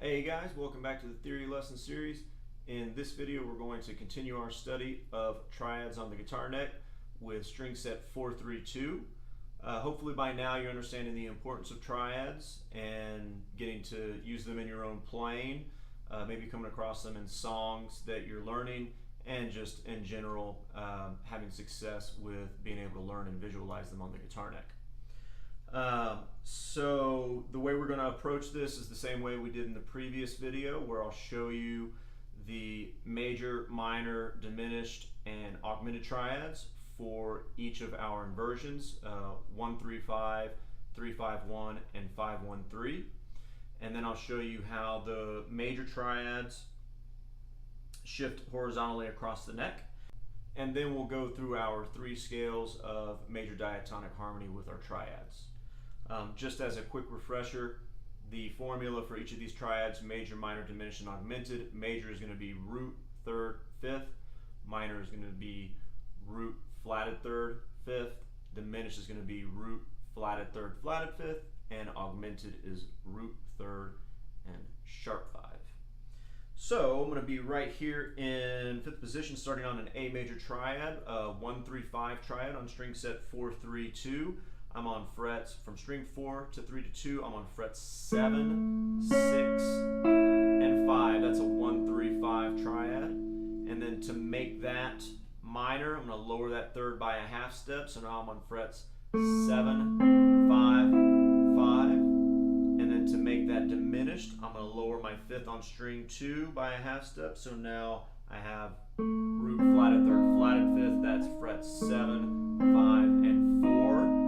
Hey guys, welcome back to the Theory Lesson Series. In this video we're going to continue our study of triads on the guitar neck with string set 432. Hopefully by now you're understanding the importance of triads and getting to use them in your own playing, maybe coming across them in songs that you're learning, and just in general having success with being able to learn and visualize them on the guitar neck. So the way we're going to approach this is the same way we did in the previous video, where I'll show you the major, minor, diminished, and augmented triads for each of our inversions, 1-3-5, 3-5-1, and 5-1-3. And then I'll show you how the major triads shift horizontally across the neck. And then we'll go through our 3 scales of major diatonic harmony with our triads. Just as a quick refresher, the formula for each of these triads, major, minor, diminished, and augmented. Major is going to be root, third, fifth. Minor is going to be root, flatted third, fifth. Diminished is going to be root, flatted third, flatted fifth. And augmented is root, third, and sharp 5. So I'm going to be right here in 5th position, starting on an A major triad, 1-3-5 triad on string set 4-3-2. I'm on frets from string 4 to 3 to 2. I'm on frets 7, 6, and 5. That's a 1-3-5 triad. And then to make that minor, I'm going to lower that third by a half step. So now I'm on frets 7, 5, 5. And then to make that diminished, I'm going to lower my 5th on string 2 by a half step. So now I have root, flatted third, flatted 5th. That's frets 7, 5, and 4.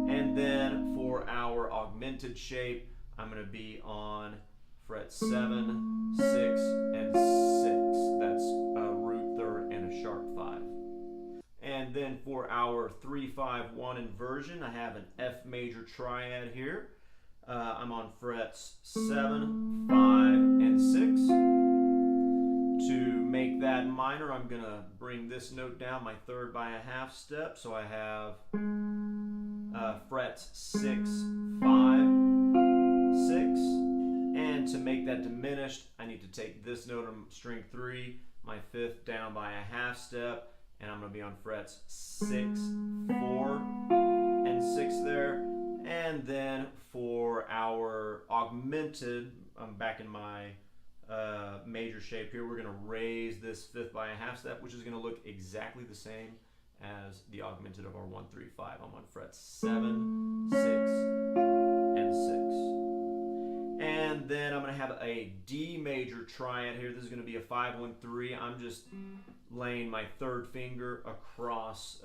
And then for our augmented shape, I'm going to be on fret 7, 6, and 6. That's a root third and a sharp 5. And then for our 3-5-1 inversion, I have an F major triad here. I'm on frets 7, 5, and 6. To make that minor, I'm going to bring this note down, my third by a half step. So I have frets 6, 5, 6. And to make that diminished, I need to take this note on string 3, my 5th down by a half step, and I'm going to be on frets 6, 4, and 6 there. And then for our augmented, I'm back in my major shape here, we're going to raise this 5th by a half step, which is going to look exactly the same as the augmented of our 1-3-5. I'm on frets 7, 6, and 6. And then I'm going to have a D major triad here. This is going to be a 5-1-3. I'm just laying my third finger across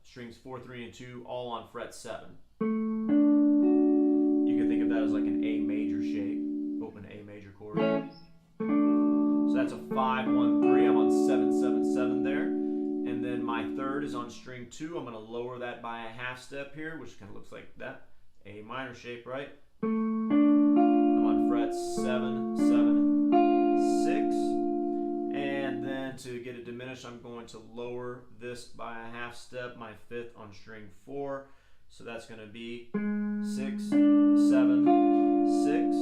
strings 4, 3, and 2, all on fret 7. You can think of that as like an A major shape, open A major chord. So that's a 5-1-3. I'm on 7, 7, 7 there. And then my third is on string 2. I'm going to lower that by a half step here, which kind of looks like that. A minor shape, right? I'm on frets 7, 7, 6. And then to get it diminished, I'm going to lower this by a half step, my 5th on string 4. So that's going to be 6, 7, 6.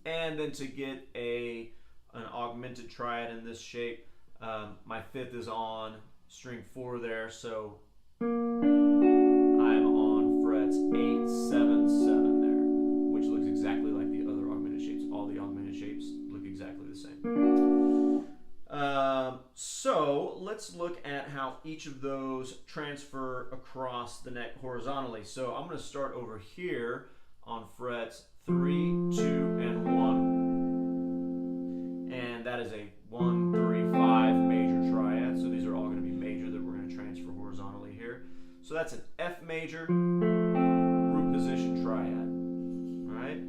And then to get an augmented triad in this shape, my 5th is on string 4 there, so I'm on frets 8, 7, 7 there, which looks exactly like the other augmented shapes. All the augmented shapes look exactly the same. So let's look at how each of those transfer across the neck horizontally. So I'm going to start over here on frets 3, 2, and 1. And that is a 1-3-5 major triad. So these are all going to be major that we're going to transfer horizontally here. So that's an F major root position triad. All right.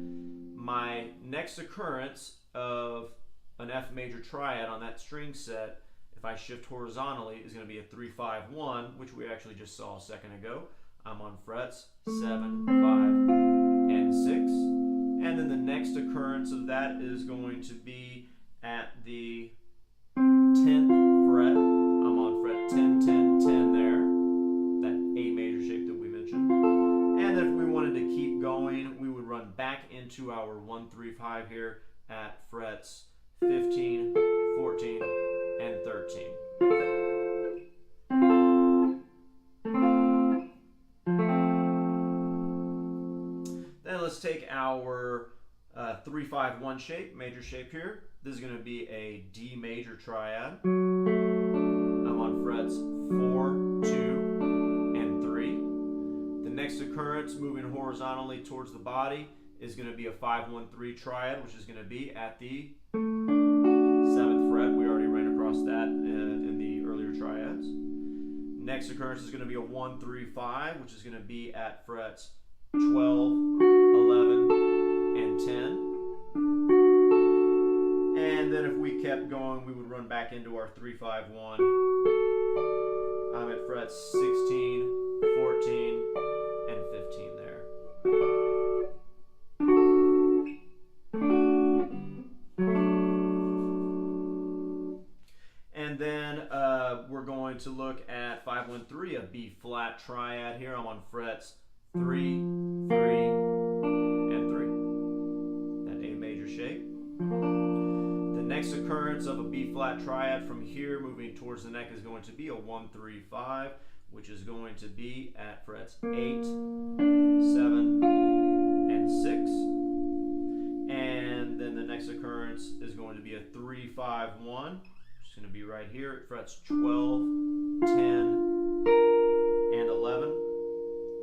My next occurrence of an F major triad on that string set, if I shift horizontally, is going to be a 3-5-1, which we actually just saw a second ago. I'm on frets 7, 5, and 6. And then the next occurrence of that is going to be at the 10th fret. I'm on fret 10, 10, 10 there. That A major shape that we mentioned. And then if we wanted to keep going, we would run back into into our 1-3-5 here at frets 15, 14, and 13. Then let's take our 3-5-1 shape, major shape here. This is going to be a D major triad. I'm on frets 4, 2, and 3. The next occurrence moving horizontally towards the body is going to be a 5-1-3 triad, which is going to be at the 7th fret. We already ran across that in the earlier triads. Next occurrence is going to be a 1-3-5, which is going to be at frets 12, 11, and 10. And then if we kept going, we would run back into our 3-5-1. I'm at frets 16, 14, and 15 there. And then we're going to look at 5-1-3, a B flat triad here. I'm on frets 3, 3, and 3. That A major shape. The next occurrence of a B flat triad from here moving towards the neck is going to be a 1-3-5, which is going to be at frets 8, 7, and 6. And then the next occurrence is going to be a 3-5-1. It's going to be right here at frets 12, 10, and 11.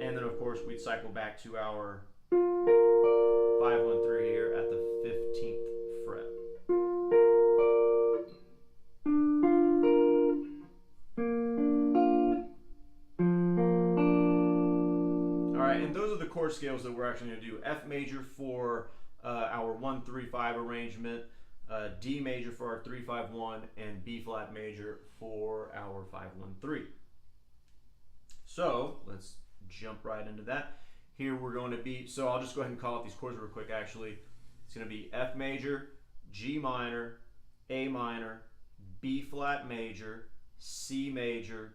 And then of course we'd cycle back to our 5-1-3 here at the 15th fret. Alright, and those are the chord scales that we're actually going to do. F major for our 1-3-5 arrangement, D major for our 3-5-1, and B flat major for our 5-1-3. So let's jump right into that. Here we're going to be, so I'll just go ahead and call out these chords real quick actually. It's going to be F major, G minor, A minor, B flat major, C major,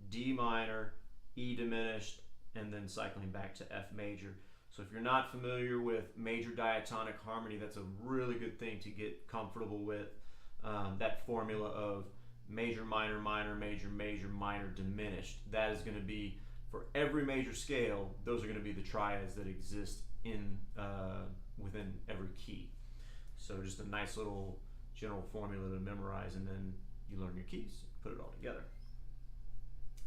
D minor, E diminished, and then cycling back to F major. So if you're not familiar with major diatonic harmony, that's a really good thing to get comfortable with. That formula of major, minor, minor, major, major, minor, diminished. That is going to be, for every major scale, those are going to be the triads that exist in within every key. So just a nice little general formula to memorize, and then you learn your keys, put it all together.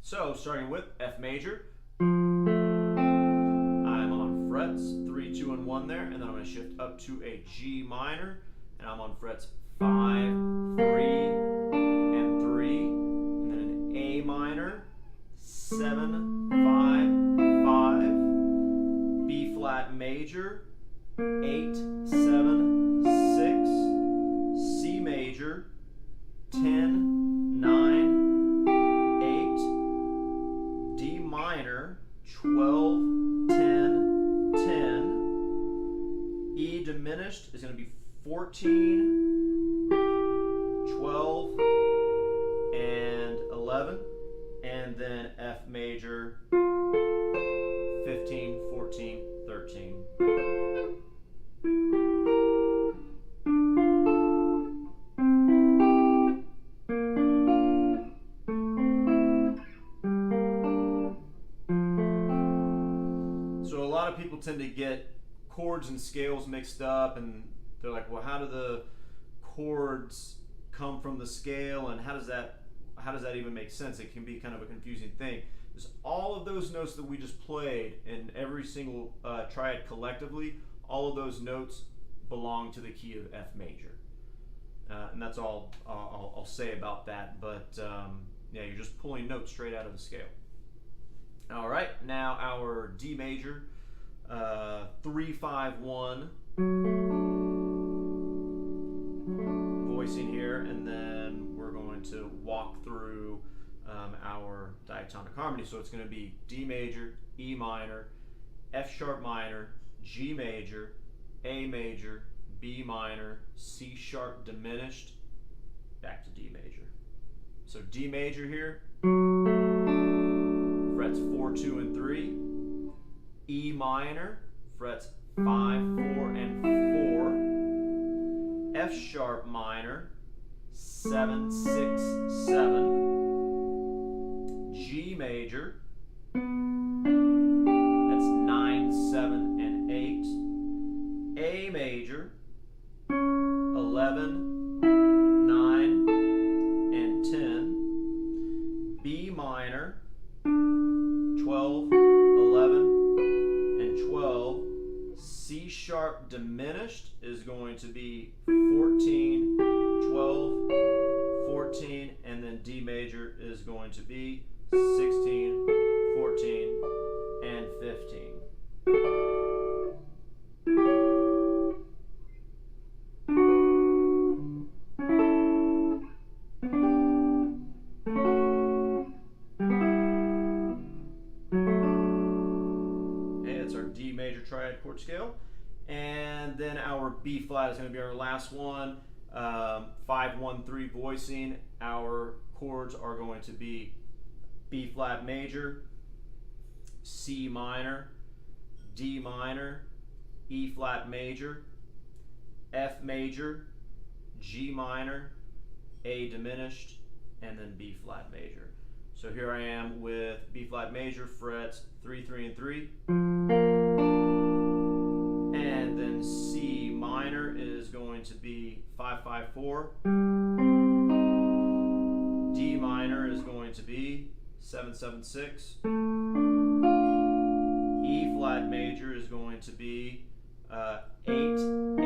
So starting with F major, I'm on frets 3, 2, and 1 there, and then I'm going to shift up to a G minor, and I'm on frets 5, 3, and 3, and then an A minor, 7, 5, 5, B flat major, 8, 7, 6, C major, 10, 9, 8, D minor, 12, 10, 10, E diminished is going to be 14, 12, and 11, and then F major, 15, 14, 13. So a lot of people tend to get chords and scales mixed up, and they're like, well, how do the chords come from the scale, and how does that even make sense? It can be kind of a confusing thing. Just all of those notes that we just played in every single triad collectively, all of those notes belong to the key of F major. And that's all I'll say about that. But yeah, you're just pulling notes straight out of the scale. All right, now our D major, 3-5-1 voicing here, and then we're going to walk through our diatonic harmony. So it's going to be D major, E minor, F sharp minor, G major, A major, B minor, C sharp diminished, back to D major. So D major here, frets 4, 2, and 3. E minor, frets 5, 4, and 4, F sharp minor, 7, 6, 7, G major, that's 9, 7, and 8, A major, 11, 9, and 10, B minor, 12, 11, and 12, C sharp diminished is going to be 14, 12, 14, and then D major is going to be 16, 14, and 15. It's our D major triad chord scale. And then our B flat is going to be our last one. 5, 1, 3 voicing. Our chords are going to be B flat major, C minor, D minor, E flat major, F major, G minor, A diminished, and then B flat major. So here I am with B flat major, frets 3, 3, and 3. And then C minor is going to be 5, 5, 4. D minor is going to be 7, 7, 6. E flat major is going to be 8, 8, and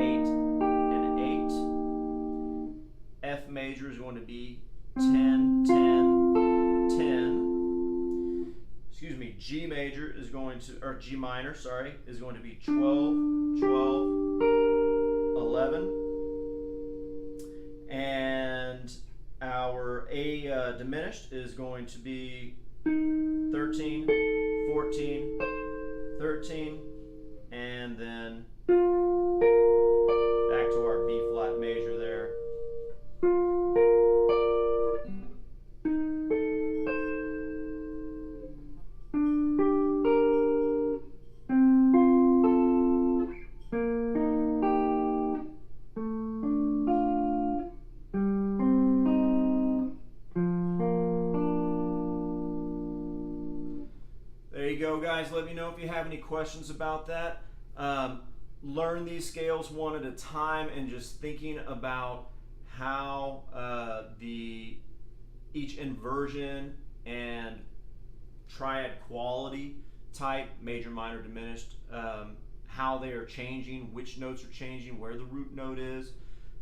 8. F major is going to be 10, 10, 10. Excuse me, G major is going to, or G minor, sorry, is going to be 12, 12, 11. And our A diminished is going to be 13, 14, 13, and then back to our B flat major there. There you go, guys. Let me know if you have any questions about that. Learn these scales one at a time, and just thinking about how each inversion and triad quality type, major, minor, diminished, how they are changing, which notes are changing, where the root note is.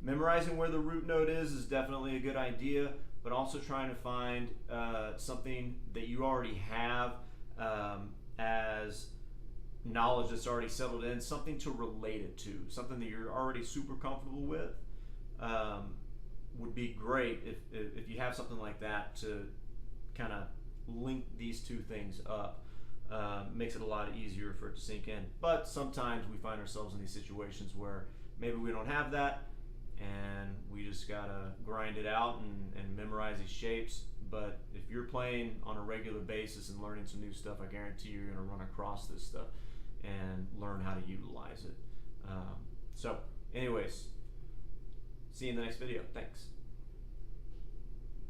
Memorizing where the root note is definitely a good idea, but also trying to find something that you already have as knowledge that's already settled in, something to relate it to, something that you're already super comfortable with. Would be great if you have something like that to kind of link these two things up. Makes it a lot easier for it to sink in. But sometimes we find ourselves in these situations where maybe we don't have that, and we just gotta grind it out and memorize these shapes. But if you're playing on a regular basis and learning some new stuff, I guarantee you're gonna run across this stuff and learn how to utilize it. So anyways, see you in the next video. Thanks.